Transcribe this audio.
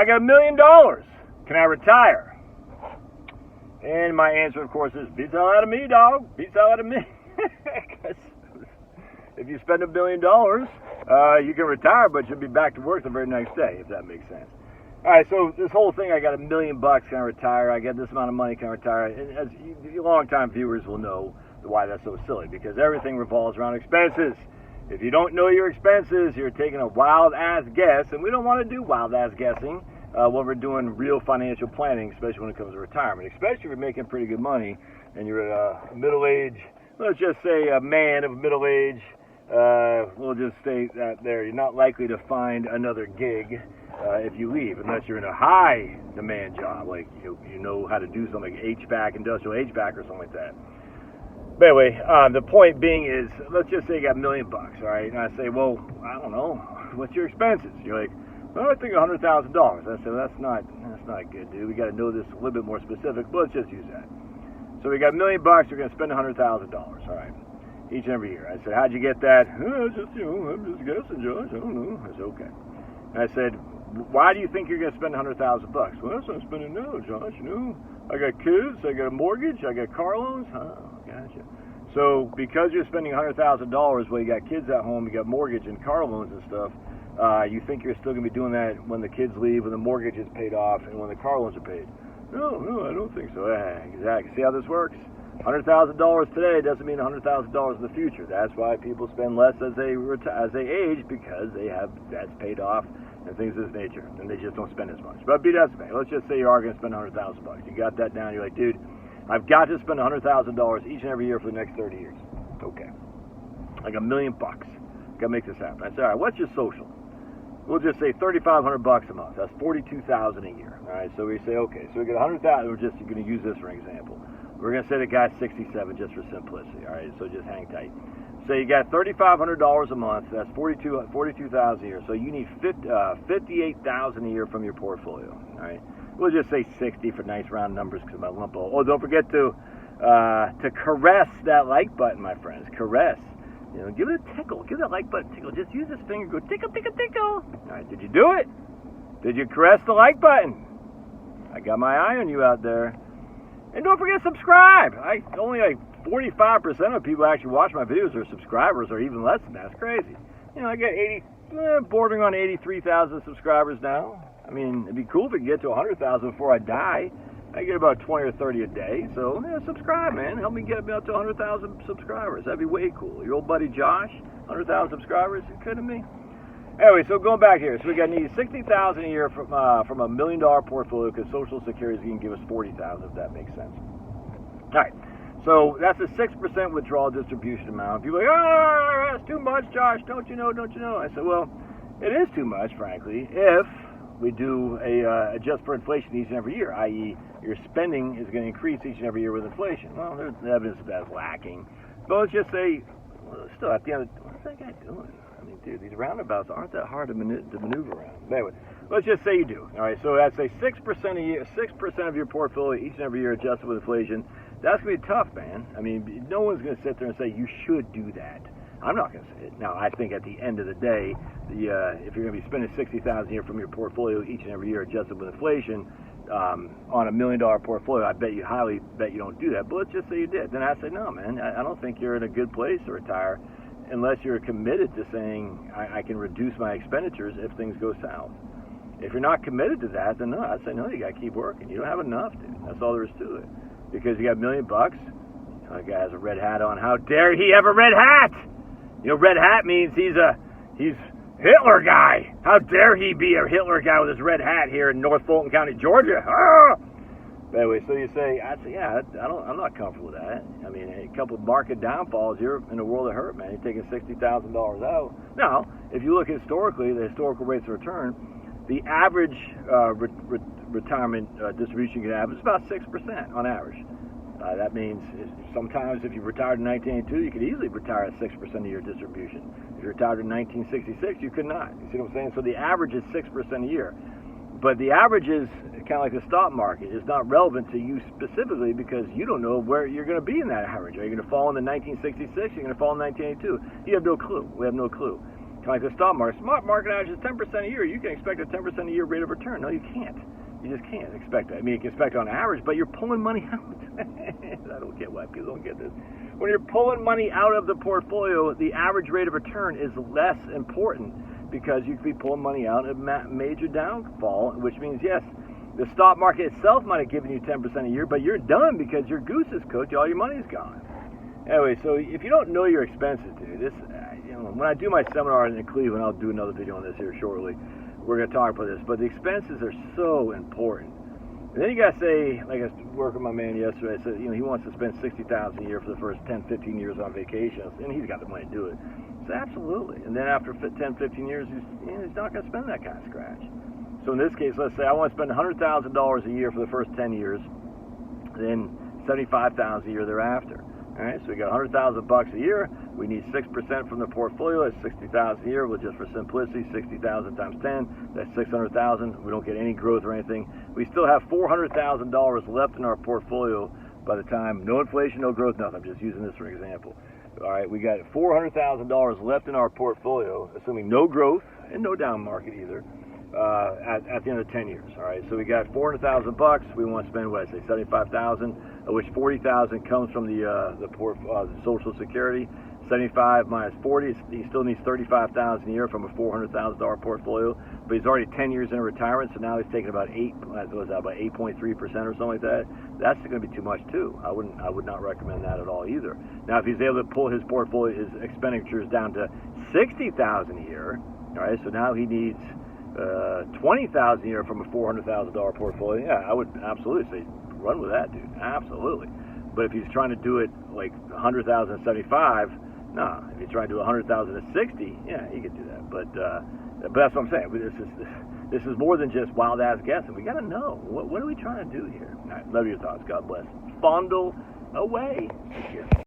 I got $1 million. Can I retire? And my answer, of course, is beats the hell out of me, dog. Beats the hell out of me. Because if you spend $1 billion, you can retire, but you'll be back to work the very next day, if that makes sense. All right, so this whole thing, I got $1 million, can I retire? I get this amount of money, can I retire? And as long-time viewers will know why that's so silly, because everything revolves around expenses. If you don't know your expenses, you're taking a wild-ass guess, and we don't want to do wild-ass guessing when we're doing real financial planning, especially when it comes to retirement, especially if you're making pretty good money and you're at a middle age, let's just say a man of middle age, we'll just state that there. You're not likely to find another gig if you leave, unless you're in a high demand job, like you know how to do something like HVAC, industrial HVAC or something like that. But anyway, the point being is, let's just say you got $1 million, all right? And I say, well, I don't know, what's your expenses? You're like, well, I think $100,000. I said, well, that's not good, dude. We got to know this a little bit more specific, but let's just use that. So we got $1 million. You're going to spend $100,000, all right, each and every year. I said, how'd you get that? Oh, just I'm just guessing, Josh. I don't know. I said, okay. And I said, why do you think you're going to spend $100,000? Well, that's what I'm spending now, Josh. I got kids. I got a mortgage. I got car loans. Gotcha. So because you're spending $100,000, well, you got kids at home, you got mortgage and car loans and stuff. You think you're still going to be doing that when the kids leave, when the mortgage is paid off, and when the car loans are paid? No, I don't think so. Exactly. See how this works? $100,000 today doesn't mean $100,000 in the future. That's why people spend less as they age, because they have debts paid off and things of this nature, and they just don't spend as much. But be that way. Let's just say you are going to spend $100,000. You got that down. You're like, dude, I've got to spend $100,000 each and every year for the next 30 years. Okay. Like $1 million. Got to make this happen. I said, all right, what's your social? We'll just say $3,500 a month. That's $42,000 a year. All right. So we say, okay. So we get $100,000. We're just going to use this for an example. We're going to say the guy's 67 just for simplicity. All right. So just hang tight. So you got $3,500 a month. That's $42,000 a year. So you need $58,000 a year from your portfolio. All right. We'll just say 60 for nice round numbers because my lump. Oh, don't forget to caress that like button, my friends. Caress. Give it a tickle. Give that like button a tickle. Just use this finger. Go tickle, tickle, tickle. All right, did you do it? Did you caress the like button? I got my eye on you out there. And don't forget to subscribe. Only like 45% of people actually watch my videos are subscribers, or even less than that. That's crazy. I got bordering on 83,000 subscribers now. I mean, it'd be cool if we could get to 100,000 before I die. I get about 20 or 30 a day. So, subscribe, man. Help me get up to 100,000 subscribers. That'd be way cool. Your old buddy Josh, 100,000 subscribers. You kidding me? Anyway, so going back here. So we got need $60,000 a year from $1 million portfolio, because Social Security can give us $40,000, if that makes sense. All right. So that's a 6% withdrawal distribution amount. People are like, oh, that's too much, Josh. Don't you know? I said, well, it is too much, frankly, if we do adjust for inflation each and every year, i.e. your spending is going to increase each and every year with inflation. Well, there's evidence that that's lacking. But let's just say, still at the end, what's that guy doing? I mean, dude, these roundabouts aren't that hard to maneuver around. But anyway, let's just say you do. All right, so that's a 6% a year, 6% of your portfolio each and every year adjusted with inflation. That's going to be tough, man. I mean, no one's going to sit there and say you should do that. I'm not going to say it. Now, I think at the end of the day, if you're going to be spending $60,000 a year from your portfolio each and every year adjusted with inflation on $1 million portfolio, I highly bet you don't do that. But let's just say you did. Then I say, no, man, I don't think you're in a good place to retire unless you're committed to saying I can reduce my expenditures if things go south. If you're not committed to that, then no, I'd say, no, you got to keep working. You don't have enough, dude. That's all there is to it. Because you got $1 million, a guy has a red hat on. How dare he have a red hat? Red hat means he's Hitler guy. How dare he be a Hitler guy with his red hat here in North Fulton County, Georgia? Ah! But anyway, so you say, I'd say, yeah, I'm not comfortable with that. I mean, a couple of market downfalls, you're in a world of hurt, man. You're taking $60,000 out. Now, if you look historically, the historical rates of return, the average retirement distribution you can have is about 6% on average. That means sometimes if you retired in 1982, you could easily retire at 6% of your distribution. If you retired in 1966, you could not. You see what I'm saying? So the average is 6% a year. But the average is kind of like the stock market. It's not relevant to you specifically because you don't know where you're going to be in that average. Are you going to fall in the 1966? You're going to fall in 1982? You have no clue. We have no clue. Kind of like the stock market. Stock market averages 10% a year. You can expect a 10% a year rate of return. No, you can't. You just can't expect that. I mean, you can expect it on average, but you're pulling money out. I don't get why people don't get this. When you're pulling money out of the portfolio, the average rate of return is less important because you could be pulling money out at a major downfall, which means, yes, the stock market itself might have given you 10% a year, but you're done because your goose is cooked, all your money's gone. Anyway, so if you don't know your expenses, dude, this, when I do my seminar in Cleveland, I'll do another video on this here shortly. We're going to talk about this, but the expenses are so important. And then you got to say, like I was working with my man yesterday, I said, he wants to spend $60,000 a year for the first 10, 15 years on vacation, and he's got the money to do it. So absolutely. And then after 10, 15 years, he's not going to spend that kind of scratch. So in this case, let's say I want to spend $100,000 a year for the first 10 years, then $75,000 a year thereafter. All right, so we got $100,000 a year. We need 6% from the portfolio. That's $60,000 a year. Well, just for simplicity, 60,000 times 10, that's $600,000. We don't get any growth or anything. We still have $400,000 left in our portfolio by the time, no inflation, no growth, nothing. I'm just using this for an example. All right, we got $400,000 left in our portfolio, assuming no growth and no down market either. At the end of 10 years. All right, so we got $400,000. We want to spend what I say, $75,000, of which $40,000 comes from the Social Security. 75 minus 40, he still needs $35,000 a year from a $400,000 portfolio. But he's already 10 years in retirement, so now he's taking about 8.3% or something like that. That's going to be too much too. I would not recommend that at all either. Now, if he's able to pull his portfolio, his expenditures down to $60,000 a year, all right, so now he needs $20,000 a year from a $400,000 portfolio. Yeah, I would absolutely say run with that, dude. Absolutely. But if he's trying to do it like 100,000 at 75, no. If he's trying to do 100,000 at 60, yeah, he could do that. But that's what I'm saying. This is more than just wild ass guessing. We got to know what are we trying to do here. All right, love your thoughts. God bless. Fondle away. Take care.